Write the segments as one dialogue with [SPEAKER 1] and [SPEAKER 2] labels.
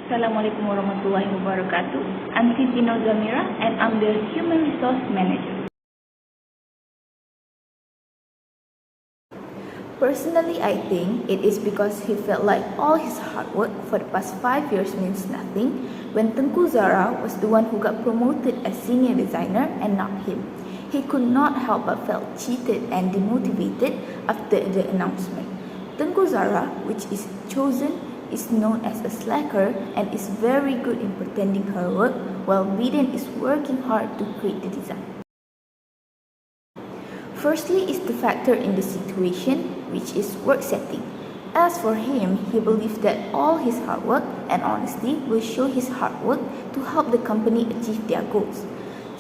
[SPEAKER 1] Assalamualaikum warahmatullahi wabarakatuh. I'm Siti Nurzamira and I'm the Human Resource Manager.
[SPEAKER 2] Personally, I think it is because he felt like all his hard work for the past 5 years means nothing when Tengku Zara was the one who got promoted as senior designer and not him. He could not help but felt cheated and demotivated after the announcement. Tengku Zara, which is chosen, is known as a slacker and is very good in pretending her work, while Biden is working hard to create the design. Firstly is the factor in the situation, which is work setting. As for him, he believes that all his hard work and honesty will show his hard work to help the company achieve their goals.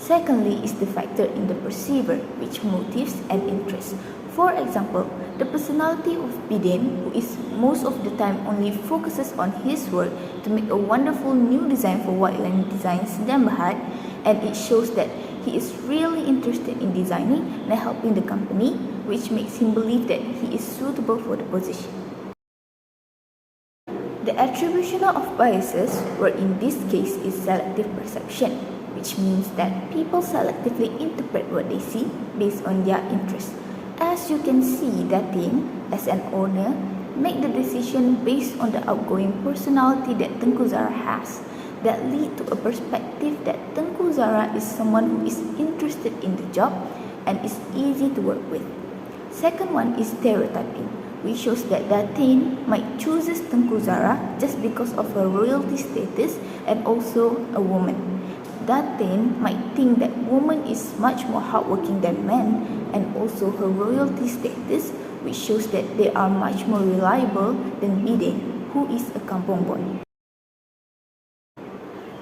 [SPEAKER 2] Secondly is the factor in the perceiver, which motives and interests. For example, the personality of Biden, who is most of the time only focuses on his work to make a wonderful new design for Whiteland Designs dan Berhad, and it shows that he is really interested in designing and helping the company, which makes him believe that he is suitable for the position. The attribution of biases, where in this case is selective perception, which means that people selectively interpret what they see based on their interests. As you can see, Datin, as an owner, make the decision based on the outgoing personality that Tengku Zara has, that lead to a perspective that Tengku Zara is someone who is interested in the job and is easy to work with. Second one is stereotyping, which shows that Datin might choose Tengku Zara just because of her royalty status and also a woman. Datin might think that woman is much more hardworking than men, and also her royalty status, which shows that they are much more reliable than Biden, who is a kampung boy.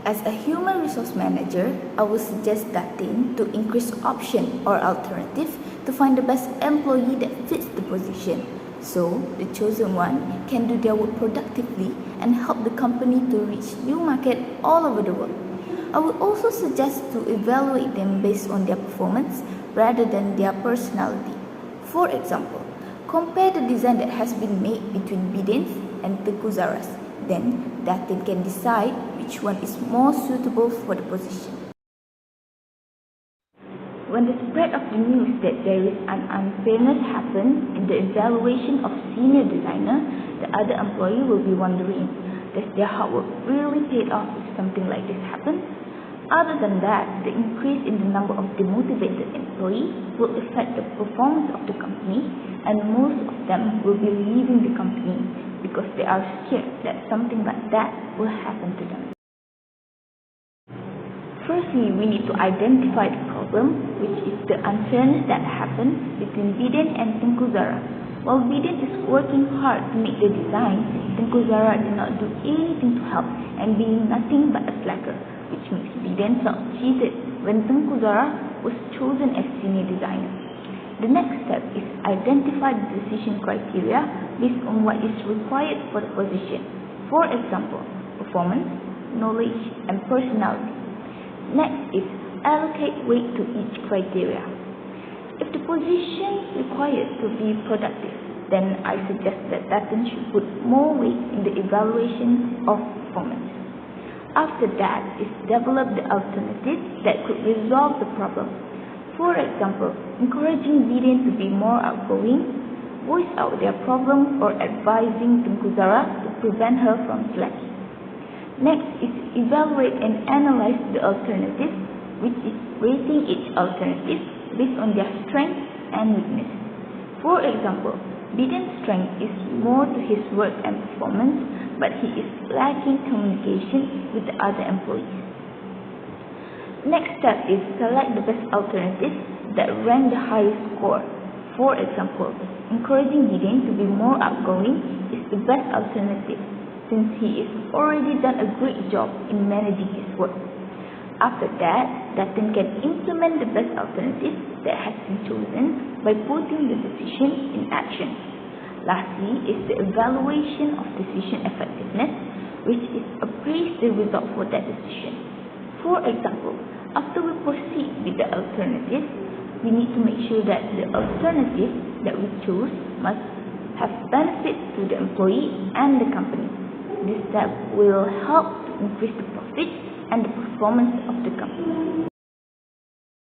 [SPEAKER 2] As a human resource manager, I would suggest Datin to increase option or alternative to find the best employee that fits the position, so the chosen one can do their work productively and help the company to reach new market all over the world. I would also suggest to evaluate them based on their performance rather than their personality. For example, compare the design that has been made between Biden's and Tengku Zara's. Then, Datin can decide which one is more suitable for the position.
[SPEAKER 1] When the spread of the news that there is an unfairness happens in the evaluation of senior designer, the other employee will be wondering, does their hard work really paid off if something like this happens? Other than that, the increase in the number of demotivated employees will affect the performance of the company, and most of them will be leaving the company because they are scared that something like that will happen to them. Firstly, we need to identify the problem, which is the unfairness that happened between Biden and Tengku Zara. While Biden is working hard to make the design, Tengku Zara did not do anything to help and being nothing but a slacker, which makes Biden felt cheated when Tengku Zara was chosen as senior designer. The next step is identify the decision criteria based on what is required for the position. For example, performance, knowledge, and personality. Next is allocate weight to each criteria. If the position required to be productive, then I suggest that Datin should put more weight in the evaluation of performance. After that is develop the alternative that could resolve the problem. For example, encouraging Biden to be more outgoing, voice out their problem, or advising Tengku Zara to prevent her from slacking. Next is evaluate and analyze the alternative, which is rating each alternative based on their strength and weakness. For example, Biden's strength is more to his work and performance, but he is lacking communication with the other employees. Next step is select the best alternative that rank the highest score. For example, encouraging Biden to be more outgoing is the best alternative, since he has already done a great job in managing his work. After that, Datin can implement the best alternative that has been chosen by putting the decision in action. Lastly is the evaluation of decision effectiveness, which is appraise the result for that decision. For example, after we proceed with the alternative, we need to make sure that the alternative that we choose must have benefits to the employee and the company. This step will help to increase the profit and the performance of the company.